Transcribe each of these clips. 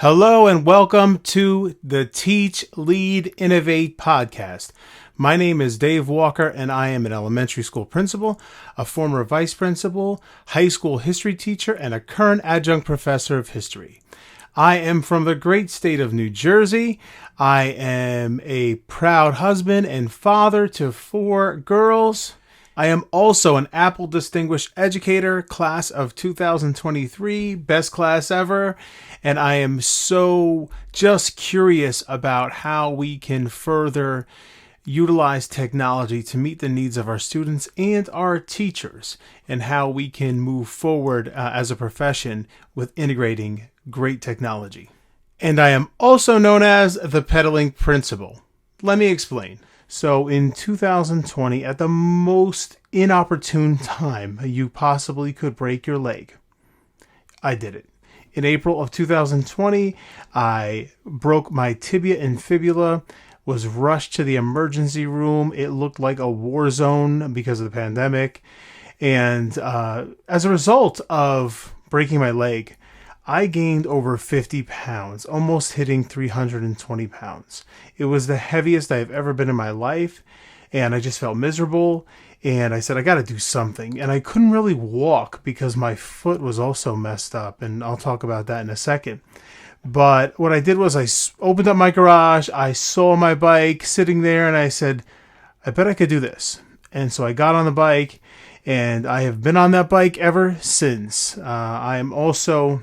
Hello and welcome to the Teach, Lead, Innovate podcast. My name is Dave Walker and I am an elementary school principal, a former vice principal, high school history teacher, and a current adjunct professor of history. I am from the great state of New Jersey. I am a proud husband and father to 4 girls. I am also an Apple Distinguished Educator, class of 2023, best class ever, and I am so just curious about how we can further utilize technology to meet the needs of our students and our teachers, and how we can move forward as a profession with integrating great technology. And I am also known as the Pedaling Principal. Let me explain. So in 2020, at the most inopportune time you possibly could break your leg, I did it. In April of 2020, I broke my tibia and fibula, was rushed to the emergency room. It looked like a war zone because of the pandemic. And as a result of breaking my leg, I gained over 50 pounds, almost hitting 320 pounds. It was the heaviest I've ever been in my life, and I just felt miserable, and I said, I got to do something. And I couldn't really walk because my foot was also messed up, and I'll talk about that in a second. But what I did was I opened up my garage, I saw my bike sitting there, and I said, I bet I could do this. And so I got on the bike, and I have been on that bike ever since. I am also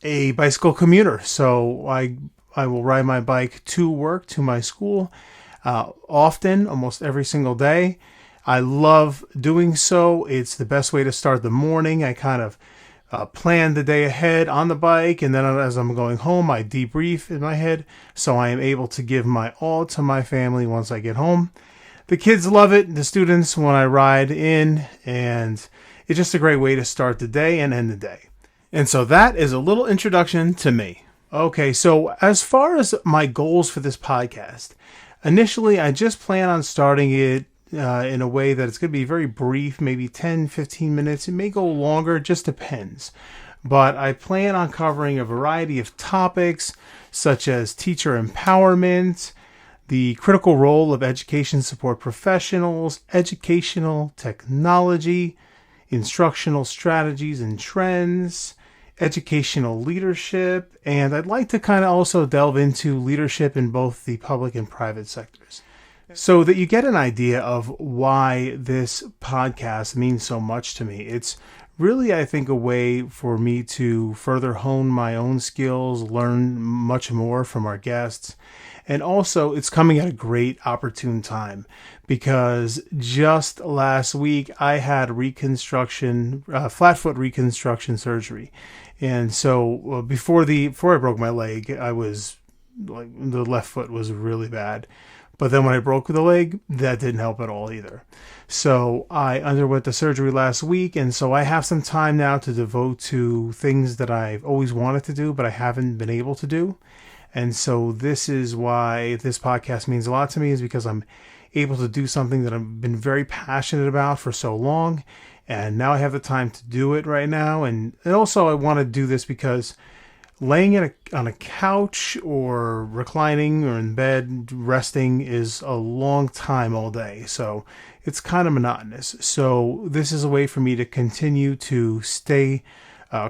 a bicycle commuter, so I will ride my bike to work, to my school, often, almost every single day. I love doing so. It's the best way to start the morning. I kind of plan the day ahead on the bike, and then as I'm going home, I debrief in my head, so I am able to give my all to my family once I get home. The kids love it, the students, when I ride in, and it's just a great way to start the day and end the day. And so that is a little introduction to me. Okay, so as far as my goals for this podcast, initially I just plan on starting it in a way that it's going to be very brief, maybe 10, 15 minutes. It may go longer, it just depends. But I plan on covering a variety of topics such as teacher empowerment, the critical role of education support professionals, educational technology, instructional strategies and trends, educational leadership, and I'd like to kind of also delve into leadership in both the public and private sectors, so that you get an idea of why this podcast means so much to me. It's really, I think, a way for me to further hone my own skills, learn much more from our guests, and also it's coming at a great opportune time because just last week I had reconstruction, flat foot reconstruction surgery. And so before I broke my leg, I was like, the left foot was really bad. But then when I broke the leg, that didn't help at all either. So I underwent the surgery last week, and so I have some time now to devote to things that I've always wanted to do, but I haven't been able to do. And so this is why this podcast means a lot to me, is because I'm able to do something that I've been very passionate about for so long. And now I have the time to do it right now. And also I want to do this because laying on a couch or reclining or in bed resting is a long time all day. So it's kind of monotonous. So this is a way for me to continue to stay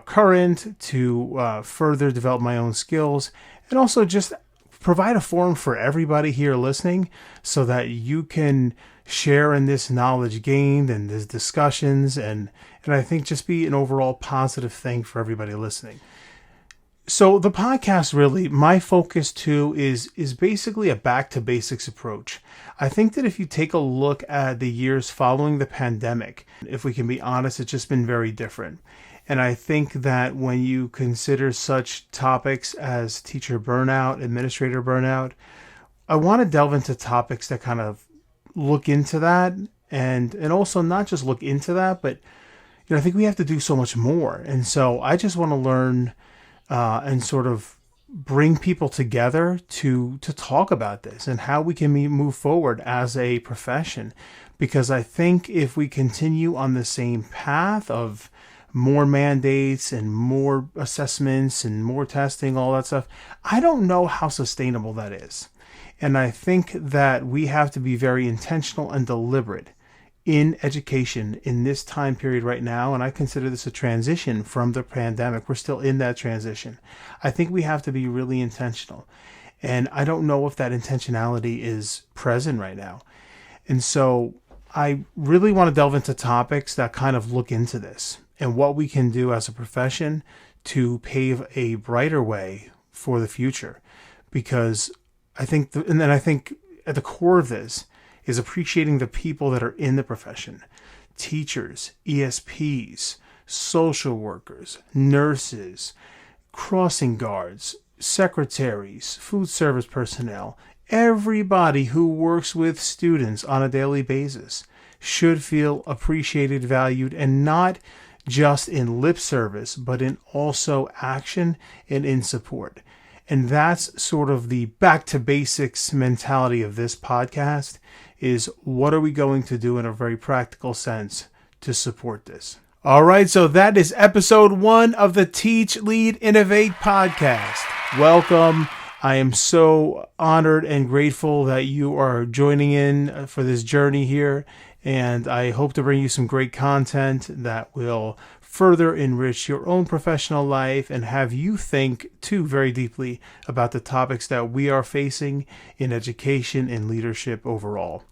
current, to further develop my own skills, and also just provide a forum for everybody here listening so that you can share in this knowledge gained and these discussions, and I think just be an overall positive thing for everybody listening. So the podcast, really, my focus too is basically a back to basics approach. I think that if you take a look at the years following the pandemic, if we can be honest, it's just been very different. And I think that when you consider such topics as teacher burnout, administrator burnout, I want to delve into topics that kind of look into that, and also not just look into that, but I think we have to do so much more. And so I just want to learn and sort of bring people together to talk about this and how we can move forward as a profession. Because I think if we continue on the same path of more mandates and more assessments and more testing, all that stuff. I don't know how sustainable that is. And I think that we have to be very intentional and deliberate in education in this time period right now. And I consider this a transition from the pandemic. We're still in that transition. I think we have to be really intentional. And I don't know if that intentionality is present right now. And so I really want to delve into topics that kind of look into this and what we can do as a profession to pave a brighter way for the future. Because I think at the core of this is appreciating the people that are in the profession: teachers, ESPs, social workers, nurses, crossing guards, secretaries, food service personnel. Everybody who works with students on a daily basis should feel appreciated, valued, and not just in lip service, but in also action and in support. And that's sort of the back to basics mentality of this podcast, is what are we going to do in a very practical sense to support this? All right, so that is episode 1 of the Teach, Lead, Innovate podcast. Welcome. I am so honored and grateful that you are joining in for this journey here, and I hope to bring you some great content that will further enrich your own professional life and have you think too very deeply about the topics that we are facing in education and leadership overall.